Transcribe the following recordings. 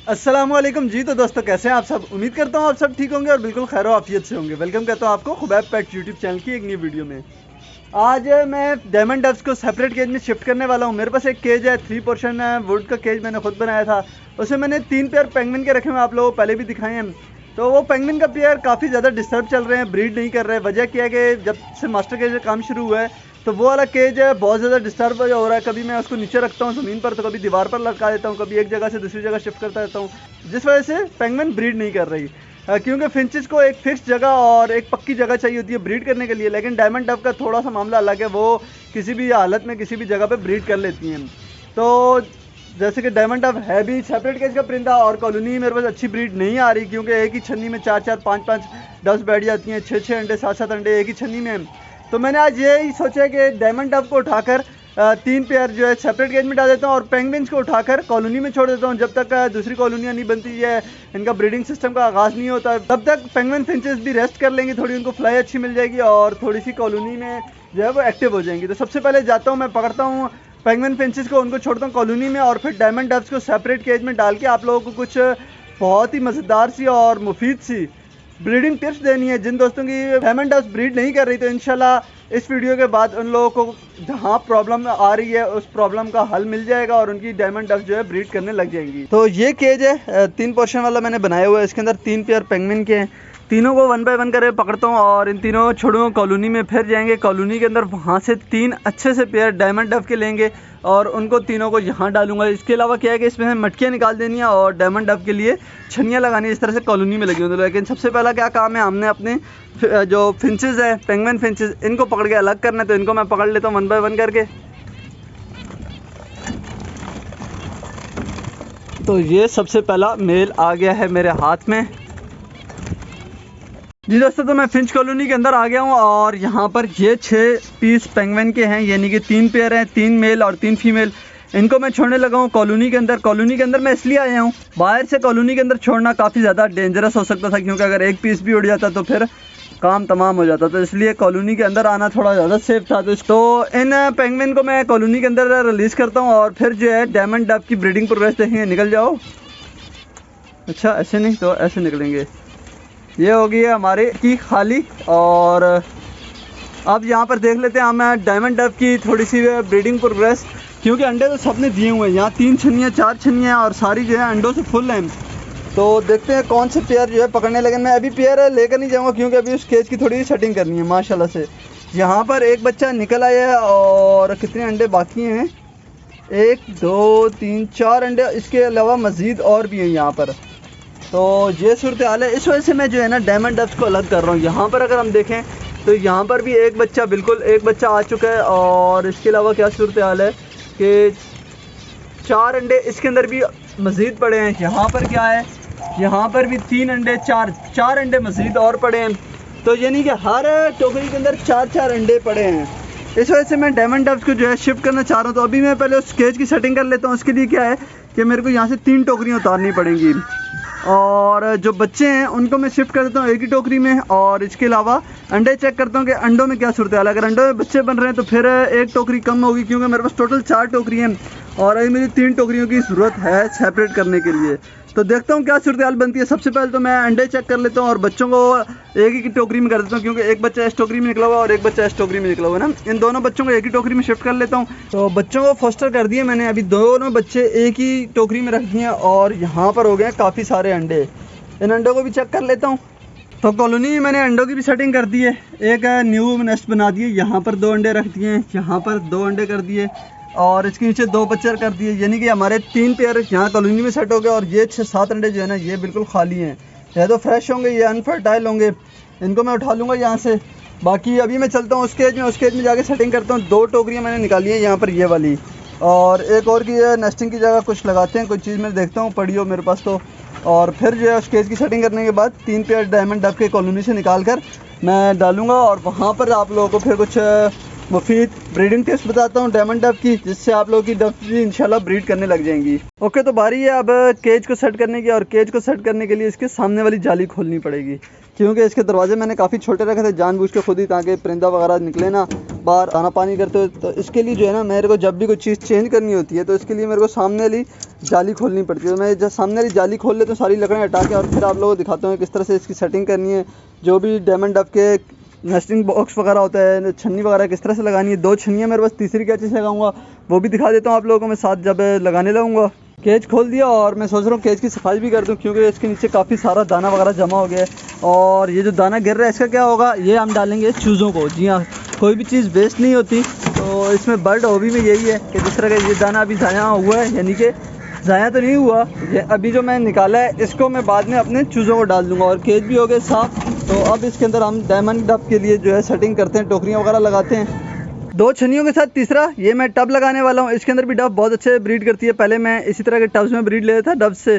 अस्सलामुअलैकुम जी। तो दोस्तों कैसे हैं आप सब। उम्मीद करता हूँ आप सब ठीक होंगे और बिल्कुल खैर आफियत से होंगे। वेलकम करता हूँ आपको खुबैब पेट यूट्यूब चैनल की एक नई वीडियो में। आज मैं डायमंड डव्स को सेपरेट केज में शिफ्ट करने वाला हूँ। मेरे पास एक केज है, 3 पोर्शन वुड का केज मैंने खुद बनाया था। उसमें मैंने 3 पेयर पेंगुइन के रखे हुए, आप लोगों को पहले भी दिखाए हैं। तो वो पेंगुइन का पेयर काफ़ी ज़्यादा डिस्टर्ब चल रहे हैं, ब्रीड नहीं कर रहे। वजह क्या है कि जब से मास्टर केज में काम शुरू हुआ है तो वो वाला केज है बहुत ज़्यादा डिस्टर्ब हो रहा है। कभी मैं उसको नीचे रखता हूँ ज़मीन पर, तो कभी दीवार पर लटका देता हूँ, कभी एक जगह से दूसरी जगह शिफ्ट करता रहता हूँ, जिस वजह से पेंगुइन ब्रीड नहीं कर रही। क्योंकि फिंचेस को एक फिक्स जगह और एक पक्की जगह चाहिए होती है ब्रीड करने के लिए। लेकिन डायमंड डव का थोड़ा सा मामला अलग है, वो किसी भी हालत में किसी भी जगह पे ब्रीड कर लेती हैं। तो जैसे कि डायमंड डव है भी सेपरेट केज का परिंदा, और कॉलोनी मेरे पास अच्छी ब्रीड नहीं आ रही, क्योंकि एक ही छन्नी में 4-4 5-5 डव्स बैठ जाती हैं, 6-6 अंडे 7-7 अंडे एक ही छन्नी में। तो मैंने आज यही सोचा कि डायमंड डव को उठाकर 3 पेयर जो है सेपरेट केज में डाल देता हूँ और पेंगुइन्स को उठाकर कॉलोनी में छोड़ देता हूँ। जब तक दूसरी कॉलोनियाँ नहीं बनती है, इनका ब्रीडिंग सिस्टम का आगाज़ नहीं होता, तब तक पेंगुइन फिंचेस भी रेस्ट कर लेंगे, थोड़ी उनको फ्लाई अच्छी मिल जाएगी और थोड़ी सी कॉलोनी में जो है वो एक्टिव हो जाएंगी। तो सबसे पहले जाता हूँ, मैं पकड़ता हूँ पेंगुइन फिंचेस को, उनको छोड़ता हूँ कॉलोनी में, और फिर डायमंड डव्स को सेपरेट केज में डाल के आप लोगों को कुछ बहुत ही मज़ेदार सी और मुफीद सी ब्रीडिंग टिप्स देनी है। जिन दोस्तों की डायमंड डव्स ब्रीड नहीं कर रही, तो इंशाल्लाह इस वीडियो के बाद उन लोगों को जहां प्रॉब्लम आ रही है उस प्रॉब्लम का हल मिल जाएगा और उनकी डायमंड डव्स जो है ब्रीड करने लग जाएंगी। तो ये केज है 3 पोर्शन वाला मैंने बनाया हुआ है। इसके अंदर 3 पेयर पेंगुइन के हैं। तीनों को 1 बाय 1 करके पकड़ता हूँ और इन तीनों को छोड़ूंगा कॉलोनी में। फिर जाएंगे कॉलोनी के अंदर, वहाँ से 3 अच्छे से पेयर डायमंड डव के लेंगे और उनको तीनों को यहाँ डालूंगा। इसके अलावा क्या है कि इसमें मटकियाँ निकाल देनी है और डायमंड डव के लिए छन्नियाँ लगानी है, इस तरह से कॉलोनी में लगी होती है। लेकिन सबसे पहला क्या काम है, हमने अपने जो फिंचेस है, पेंगुइन फिंचेस, इनको पकड़ के अलग करना है। तो इनको मैं पकड़ लेता हूँ 1 बाय 1 करके। तो ये सबसे पहला मेल आ गया है मेरे हाथ में जी दोस्तों। तो मैं फिंच कॉलोनी के अंदर आ गया हूँ और यहाँ पर ये 6 पीस पेंगुइन के हैं, यानी कि 3 पेयर हैं, 3 मेल और 3 फीमेल। इनको मैं छोड़ने लगा हूँ कॉलोनी के अंदर। कॉलोनी के अंदर मैं इसलिए आया हूँ, बाहर से कॉलोनी के अंदर छोड़ना काफ़ी ज़्यादा डेंजरस हो सकता था, क्योंकि अगर एक पीस भी उड़ जाता तो फिर काम तमाम हो जाता। तो इसलिए कॉलोनी के अंदर आना थोड़ा ज़्यादा सेफ था। तो इन पेंगुइन को मैं कॉलोनी के अंदर रिलीज़ करता हूँ और फिर जो है डायमंड डव की ब्रीडिंग प्रोग्रेस देखेंगे। निकल जाओ। अच्छा ऐसे नहीं तो ऐसे निकलेंगे। ये हो गई है हमारे की खाली। और अब यहाँ पर देख लेते हैं हम डायमंड डव की थोड़ी सी ब्रीडिंग प्रोग्रेस, क्योंकि अंडे तो सबने दिए हुए हैं। यहाँ 3 छन्नियाँ 4 छन्नियाँ और सारी जो है अंडों से फुल हैं। तो देखते हैं कौन से पेयर जो है पकड़ने लगे। मैं अभी पेयर लेकर नहीं जाऊँगा, क्योंकि अभी उस केज की थोड़ी सी सेटिंग करनी है। माशाल्लाह से यहाँ पर एक बच्चा निकल आया है और कितने अंडे बाकी हैं, 1 2 3 4 अंडे, इसके अलावा मज़ीद और भी हैं यहाँ पर। तो ये सूरत हाल है, इस वजह से मैं जो है ना डायमंड डव्स को अलग कर रहा हूँ। यहाँ पर अगर हम देखें तो यहाँ पर भी एक बच्चा, बिल्कुल एक बच्चा आ चुका है। और इसके अलावा क्या सूरत हाल है कि 4 अंडे इसके अंदर भी मज़ीद पड़े हैं। यहाँ पर क्या है, यहाँ पर भी 3 अंडे, 4 अंडे मज़ीद और पड़े हैं। तो यानी कि हर टोकरी के अंदर 4-4 अंडे पड़े हैं। इस वजह से मैं डायमंड डव्स को जो है शिफ्ट करना चाह रहा हूँ। तो अभी मैं पहले उस केज की सेटिंग कर लेता हूँ। उसके लिए क्या है कि मेरे को यहाँ से 3 टोकरियाँ उतारनी पड़ेंगी और जो बच्चे हैं उनको मैं शिफ्ट कर देता हूँ एक ही टोकरी में। और इसके अलावा अंडे चेक करता हूँ कि अंडों में क्या सूरत हाल है। अगर अंडों में बच्चे बन रहे हैं तो फिर एक टोकरी कम होगी, क्योंकि मेरे पास टोटल 4 टोकरी हैं और अभी मुझे 3 टोकरियों की ज़रूरत है सेपरेट करने के लिए। तो देखता हूँ क्या सूरत हाल बनती है। सबसे पहले तो मैं अंडे चेक कर लेता हूँ और बच्चों को एक ही टोकरी में कर देता हूँ, क्योंकि एक बच्चा इस टोकरी में निकला हुआ और एक बच्चा इस टोकरी में निकला हुआ है ना। इन दोनों बच्चों को एक ही टोकरी में शिफ्ट कर लेता हूँ। तो बच्चों को फोस्टर कर दिए मैंने, अभी दोनों बच्चे एक ही टोकरी में रख दिए और यहाँ पर हो गए काफ़ी सारे अंडे। इन अंडों को भी चेक कर लेता हूँ। तो कॉलोनी में मैंने अंडों की भी सेटिंग कर दी है। एक न्यू नेस्ट बना दिए, यहाँ पर 2 अंडे रख दिए, यहाँ पर 2 अंडे कर दिए और इसके नीचे 2 बच्चे कर दिए। यानी कि हमारे 3 पेयर यहाँ कॉलोनी में सेट हो गए। और ये 6-7 अंडे जो है ना, ये बिल्कुल खाली हैं। या तो फ्रेश होंगे या अनफर्टाइल होंगे, इनको मैं उठा लूँगा यहाँ से। बाकी अभी मैं चलता हूँ उस केज में जाके सेटिंग करता हूँ। 2 टोकरियाँ मैंने निकाली हैं यहाँ पर, ये वाली और एक और की नेस्टिंग की जगह कुछ लगाते हैं, कोई चीज़ मैं देखता हूँ पड़ी हो मेरे पास तो। और फिर जो है उस केज की सेटिंग करने के बाद 3 पेयर डायमंड डव के कॉलोनी से निकाल कर मैं डालूँगा और वहाँ पर आप लोगों को फिर कुछ मुफीद ब्रीडिंग टिप्स बताता हूँ डायमंड डब की, जिससे आप लोगों की डब भी इंशाल्लाह ब्रीड करने लग जाएंगी। ओके, तो बारी है अब केज को सेट करने की, और केज को सेट करने के लिए इसके सामने वाली जाली खोलनी पड़ेगी, क्योंकि इसके दरवाजे मैंने काफ़ी छोटे रखे थे जानबूझ के खुद ही, ताकि परिंदा वगैरह निकले ना बाहर दाना पानी करते हुए। तो इसके लिए जो है ना, मेरे को जब भी कोई चीज़ चेंज करनी होती है तो इसके लिए मेरे को सामने वाली जाली खोलनी पड़ती है। तो मैं जब सामने वाली जाली खोल लेता हूँ सारी लकड़ियाँ हटा के, और फिर आप लोगों को दिखाता हूँ किस तरह से इसकी सेटिंग करनी है। जो भी डायमंड डब के नेस्टिंग बॉक्स वगैरह होता है, छन्नी वगैरह किस तरह से लगानी है। 2 छन्नियाँ मेरे पास, तीसरी क्या चीज़ लगाऊंगा वो भी दिखा देता हूँ आप लोगों को मैं साथ जब लगाने लगूंगा। केज खोल दिया और मैं सोच रहा हूँ केज की सफाई भी कर दूँ, क्योंकि इसके नीचे काफ़ी सारा दाना वगैरह जमा हो गया है। और ये जो दाना गिर रहा है इसका क्या होगा, ये हम डालेंगे चूज़ों को। जी हाँ, कोई भी चीज़ वेस्ट नहीं होती, तो इसमें बर्ड हॉबी में यही है कि जिस तरह का ये दाना अभी ज़ाया हुआ है, यानी कि ज़ाया तो नहीं हुआ, ये अभी जो मैं निकाला है इसको मैं बाद में अपने चूज़ों को डाल दूँगा। और केज भी हो गए साफ़। तो अब इसके अंदर हम डायमंड डब के लिए जो है सेटिंग करते हैं, टोकरियाँ वगैरह लगाते हैं 2 छन्नियों के साथ। तीसरा ये मैं टब लगाने वाला हूँ, इसके अंदर भी डब बहुत अच्छे ब्रीड करती है। पहले मैं इसी तरह के टब्स में ब्रीड लेता था डब से।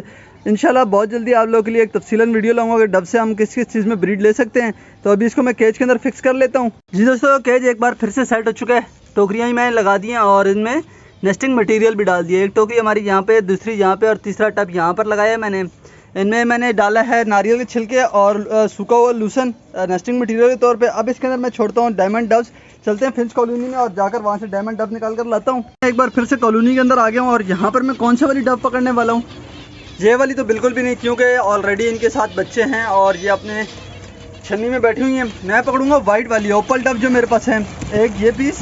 इंशाल्लाह बहुत जल्दी आप लोगों के लिए एक तफसीलन वीडियो लाऊंगा कि डब से हम किस किस चीज़ में ब्रीड ले सकते हैं। तो अभी इसको मैं केज के अंदर फिक्स कर लेता हूँ। जी दोस्तों, केज एक बार फिर से सेट हो चुका है, टोकरियाँ ही मैंने लगा दी हैं और इनमें नेस्टिंग मटीरियल भी डाल दिया। एक टोकरी हमारी यहाँ पे, दूसरी यहाँ पे और तीसरा टब यहाँ पर लगाया है मैंने। इनमें मैंने डाला है नारियल के छिलके और सूखा हुआ लूसन नेस्टिंग मटीरियल के तौर पे। अब इसके अंदर मैं छोड़ता हूँ डायमंड डब्स। चलते हैं फिंच कॉलोनी में और जाकर वहाँ से डायमंड डब निकाल कर लाता हूँ। एक बार फिर से कॉलोनी के अंदर आ गया हूँ और यहाँ पर मैं कौन सा वाली डब पकड़ने वाला हूँ, ये वाली तो बिल्कुल भी नहीं, क्योंकि ऑलरेडी इनके साथ बच्चे हैं और ये अपने छन्नी में बैठी हुई हैं। मैं पकड़ूंगा वाइट वाली ओपल डब जो मेरे पास है। एक ये पीस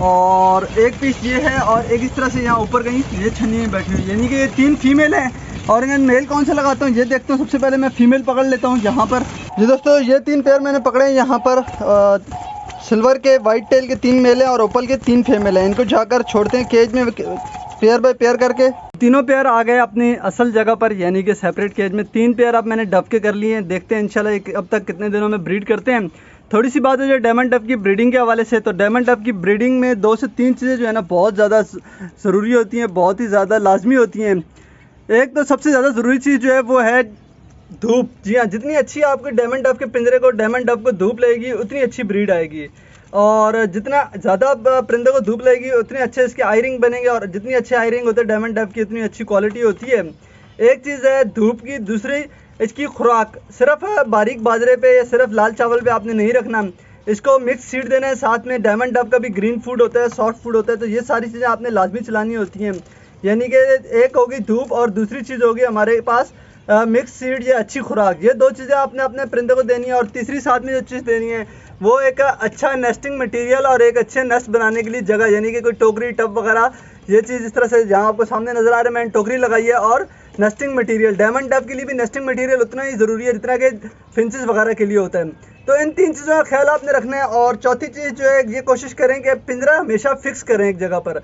और एक पीस ये है, और एक इस तरह से यहाँ ऊपर कहीं ये छन्नी में बैठी हुई, यानी कि ये 3 फीमेल हैं। और इन्हें मेल कौन सा लगाता हूँ ये देखता हूँ। सबसे पहले मैं फीमेल पकड़ लेता हूँ यहाँ पर। जी दोस्तों, ये 3 पेयर मैंने पकड़े हैं यहाँ पर। सिल्वर के वाइट टेल के 3 मेल हैं और ओपल के 3 फीमेल हैं। इनको जाकर छोड़ते हैं केज में पेयर बाय पेयर करके। तीनों पेयर आ गए अपनी असल जगह पर, यानी कि सेपरेट केज में। 3 पेयर अब मैंने डब के कर लिए हैं। देखते हैं इंशाल्लाह अब तक कितने दिनों में ब्रीड करते हैं। थोड़ी सी बात है जो डायमंड डब की ब्रीडिंग के हवाले से, तो डायमंड डब की ब्रीडिंग में 2 से 3 चीज़ें जो है ना बहुत ज़्यादा ज़रूरी होती हैं, बहुत ही ज़्यादा लाजमी होती हैं। एक तो सबसे ज़्यादा ज़रूरी चीज़ जो है वो है धूप। जी हाँ, जितनी अच्छी आपके डायमंड डब के पिंजरे को, डायमंड डब को धूप लगेगी उतनी अच्छी ब्रीड आएगी। और जितना ज़्यादा परिंदे को धूप लगेगी उतने अच्छे इसके आई रिंग बनेंगे, और जितनी अच्छी आई रिंग होती है डायमंड डब की उतनी अच्छी क्वालिटी होती है। एक चीज़ है धूप की, दूसरी इसकी खुराक। सिर्फ बारीक बाजरे पे या सिर्फ लाल चावल पे आपने नहीं रखना, इसको मिक्स सीड देना है। साथ में डायमंड डब का भी ग्रीन फूड होता है, सॉफ्ट फूड होता है। तो ये सारी चीज़ें आपने लाजमी चलानी होती हैं। यानी कि एक होगी धूप और दूसरी चीज़ होगी हमारे पास मिक्स सीड या अच्छी खुराक। ये 2 चीज़ें आपने अपने परिंदे को देनी है। और तीसरी साथ में जो चीज़ देनी है वो एक अच्छा नेस्टिंग मटेरियल और एक अच्छे नेस्ट बनाने के लिए जगह, यानी कि कोई टोकरी टब वगैरह। ये चीज़ इस तरह से जहाँ आपको सामने नज़र आ रहा है मैंने टोकरी लगाई है, और नेस्टिंग मटेरियल। डायमंड डब के लिए भी नेस्टिंग मटेरियल उतना ही ज़रूरी है जितना कि फिंचेस वगैरह के लिए होता है। तो इन 3 चीज़ों का ख्याल आपने रखना है। और चौथी चीज़ जो है, ये कोशिश करें कि पिंजरा हमेशा फिक्स करें एक जगह पर।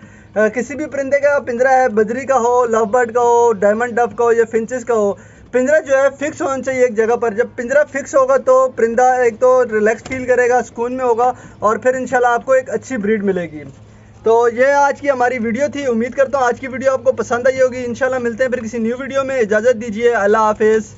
किसी भी परिंदे का पिंजरा है, बजरी का हो, लव बर्ड का हो, डायमंड डब का हो या फिंचेस का हो, पिंजरा जो है फिक्स होना चाहिए एक जगह पर। जब पिंजरा फिक्स होगा तो परिंदा एक तो रिलैक्स फील करेगा, सुकून में होगा, और फिर इंशाल्लाह आपको एक अच्छी ब्रीड मिलेगी। तो ये आज की हमारी वीडियो थी। उम्मीद करता हूँ आज की वीडियो आपको पसंद आई होगी। इंशाल्लाह मिलते हैं फिर किसी न्यू वीडियो में। इजाज़त दीजिए, अल्लाह हाफिज़।